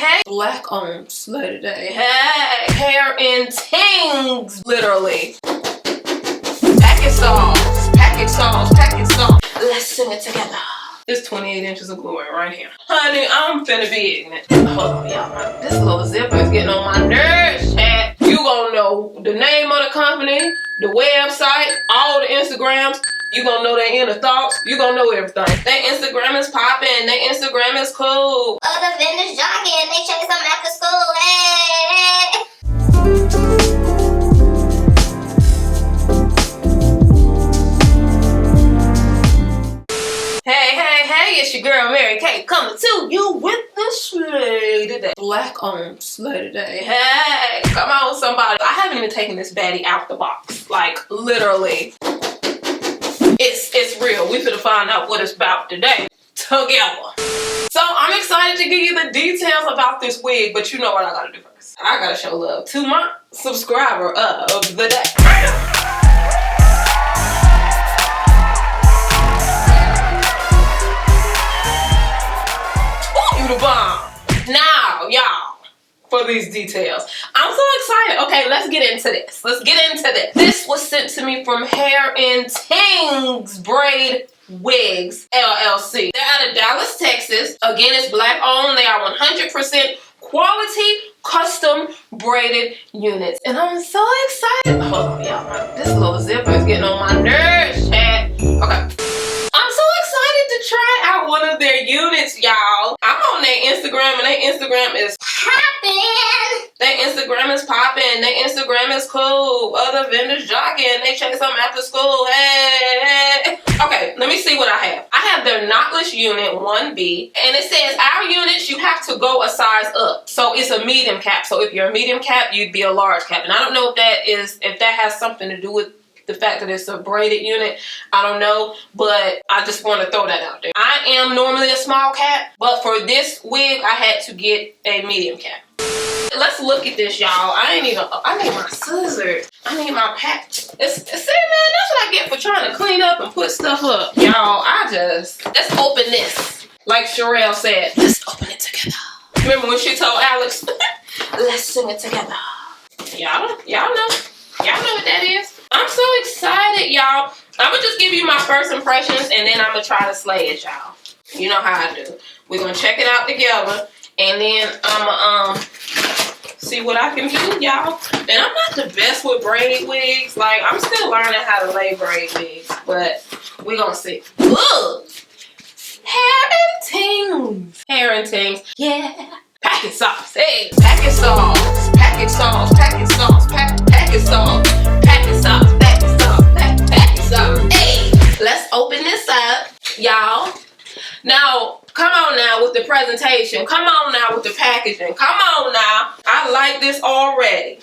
hey. Black on slay today. Hey. Hair N Tingz. Literally. Packet sauce. Packet sauce. Packet sauce. Let's sing it together. It's 28 inches of Gloria right here. Honey, I'm finna be ignorant. Hold on, y'all. This little zipper is getting on my nerves, chat. You gonna know the name of the company, the website, all the Instagrams. You gonna know their inner thoughts. You gonna know everything. Their Instagram is popping. Their Instagram is cool. Other vendors jogging. They chase them after school. Hey. Hey, it's your girl Mary Kay coming to you with the slay today. Black on slay today. Hey, come on somebody. I haven't even taken this baddie out the box. Like, literally. It's real. We finna find out what it's about today. Together. So, I'm excited to give you the details about this wig, but you know what I gotta do first. I gotta show love to my subscriber of the day. The bomb. Now, y'all, for these details. I'm so excited. Okay, let's get into this. This was sent to me from N Tingz Braid Wigs LLC. They're out of Dallas, Texas. Again, it's black owned. They are 100% quality custom braided units. And I'm so excited. Hold on, y'all. This little zipper is getting on my nerves, chat. Okay. I'm so excited to try out one of their units, y'all. I'm on their Instagram and their Instagram is popping. Their Instagram is popping. Their Instagram is cool. Other vendors jogging. They chase them after school. Hey. Okay, let me see what I have. I have their knotless unit 1B. And it says our units, you have to go a size up. So it's a medium cap. So if you're a medium cap, you'd be a large cap. And I don't know if that has something to do with the fact that it's a braided unit. I don't know, but I just want to throw that out there. I am normally a small cap, but for this wig, I had to get a medium cap. Let's look at this, y'all. I need my scissors. I need my pack. See, man, that's what I get for trying to clean up and put stuff up. Y'all, let's open this. Like Sherelle said, let's open it together. Remember when she told Alex, let's sing it together. Y'all know what that is. I'm so excited, y'all. I'm gonna just give you my first impressions and then I'm gonna try to slay it, y'all. You know how I do. We're gonna check it out together and then I'm gonna see what I can do, y'all. And I'm not the best with braid wigs. Like, I'm still learning how to lay braid wigs, but we're gonna see. Look! Hair N Tingz. Hair N Tingz. Yeah. Packet sauce. Hey. Packet sauce. Packet sauce. Packet sauce. Packet sauce. Packet sauce. Packet sauce. Packet sauce. Hey. Let's open this up, y'all. Now, come on now with the presentation. Come on now with the packaging. Come on now. I like this already.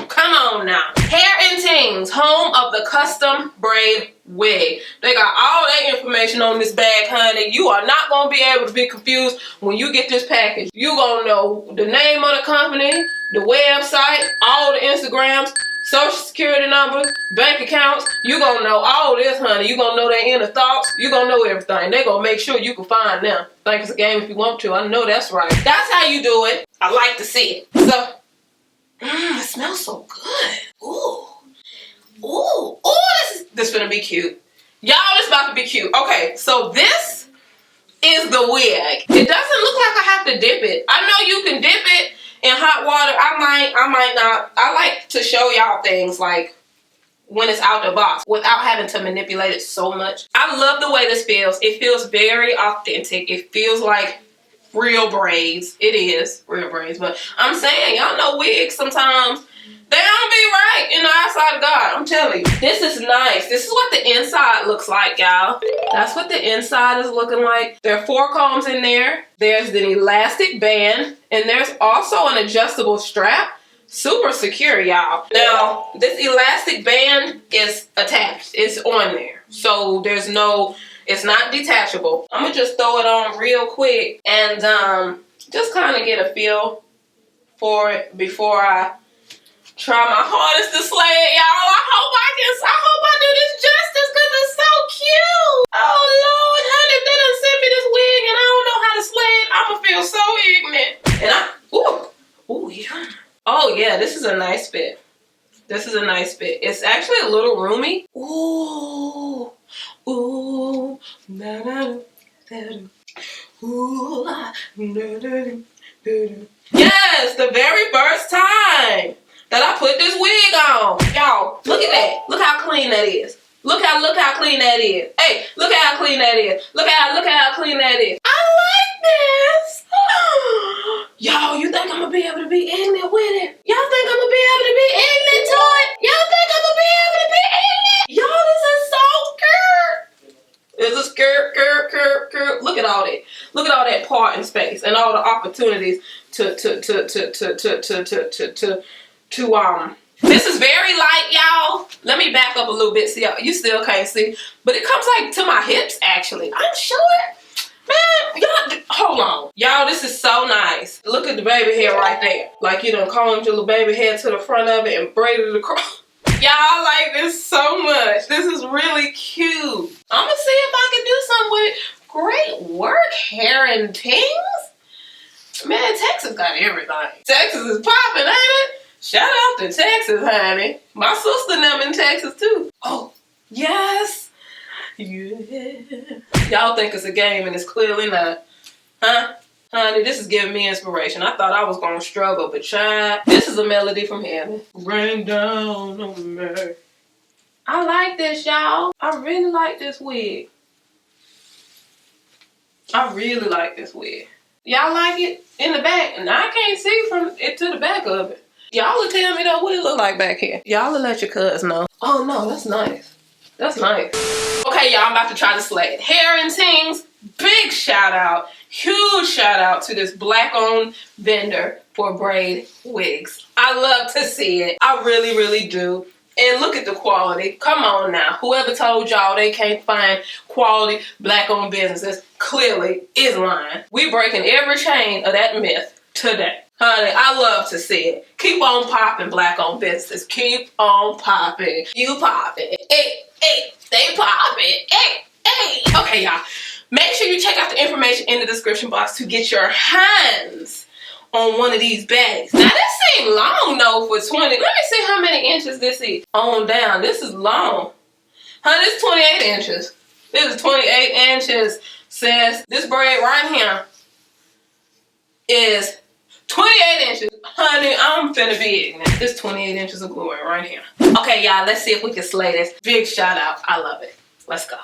Come on now. Hair N Tingz, home of the custom braid wig. They got all that information on this bag, honey. You are not going to be able to be confused when you get this package. You going to know the name of the company, the website, all the Instagrams, social security numbers, bank accounts. You going to know all this, honey. You going to know their inner thoughts. You going to know everything. They going to make sure you can find them. Think it's a game if you want to. I know that's right. That's how you do it. I like to see it. So, it smells so good. Ooh. Ooh. Ooh, this gonna be cute. Y'all, this about to be cute. Okay, so this is the wig. It doesn't look like I have to dip it. I know you can dip it in hot water. I might not. I like to show y'all things like when it's out the box without having to manipulate it so much. I love the way this feels. It feels very authentic. It feels like real braids. It is real braids, but I'm saying, y'all know wigs sometimes they don't be right in the eyesight of God. I'm telling you. This is nice. This is what the inside looks like, y'all. That's what the inside is looking like. There are 4 combs in there. There's an elastic band, and there's also an adjustable strap. Super secure, y'all. Now, this elastic band is attached. It's on there. So there's no, it's not detachable. I'm gonna just throw it on real quick and just kind of get a feel for it before I try my hardest to slay it, y'all. I hope I do this justice because it's so cute. Oh Lord, honey, if they done sent me this wig and I don't know how to slay it, I'ma feel so ignorant. And Oh yeah, this is a nice fit. This is a nice fit. It's actually a little roomy. Ooh, ooh, na na na. Ooh, na na na. Yes, the very first time that I put this wig on. Y'all, look at that. Look how clean that is. Look how clean that is. Hey, look how clean that is. Look how clean that is. I like this. Y'all, you think I'm gonna be able to be ignorant with it? Y'all think I'm gonna be able to be ignorant to it? Y'all think I'm gonna be able to be ignorant? Y'all, this is so skirt. It's a skirt. Look at all that. Look at all that parting space and all the opportunities to this is very light, y'all. Let me back up a little bit so you still can't see. But it comes like to my hips, actually. I'm sure. Man, y'all, hold on. Y'all, this is so nice. Look at the baby hair right there. Like you done combed your little baby hair to the front of it and braided it across. Y'all like this so much. This is really cute. I'm gonna see if I can do something with it. Great work, Hair N Tingz. Man, Texas got everything. Texas is popping, ain't it? Shout out to Texas, honey. My sister and them in Texas too. Oh, yes. Yeah. Y'all think it's a game and it's clearly not. Huh? Honey, this is giving me inspiration. I thought I was gonna struggle, but child, this is a melody from heaven. Rain down on me. I like this, y'all. I really like this wig. I really like this wig. Y'all like it in the back? And I can't see from it to the back of it. Y'all will tell me though what it look like back here. Y'all will let your cuz know. Oh no, that's nice. That's nice. Okay, y'all, I'm about to try to slay it. Hair N Tingz, big shout out, huge shout out to this black owned vendor for braid wigs. I love to see it. I really, really do. And look at the quality. Come on now. Whoever told y'all they can't find quality black owned businesses clearly is lying. We breaking every chain of that myth today. Honey, I love to see it. Keep on popping, black owned businesses. Keep on popping. You popping. Hey, they popping. Hey. Okay, y'all. Make sure you check out the information in the description box to get your hands on one of these bags. Now, this seems long though for 20. Let me see how many inches this is. On down. This is long. Honey, this is 28 inches. This is 28 inches, sis. This braid right here is 28 inches. Honey, I'm finna be ignorant. This 28 inches of glory right here. Okay, y'all, let's see if we can slay this. Big shout out. I love it. Let's go.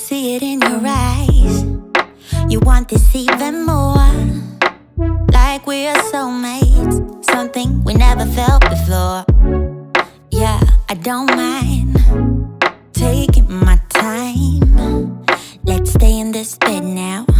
see it in your eyes. You want this even more. like we're soulmates, something we never felt before. Yeah, I don't mind taking my time. Let's stay in this bed now.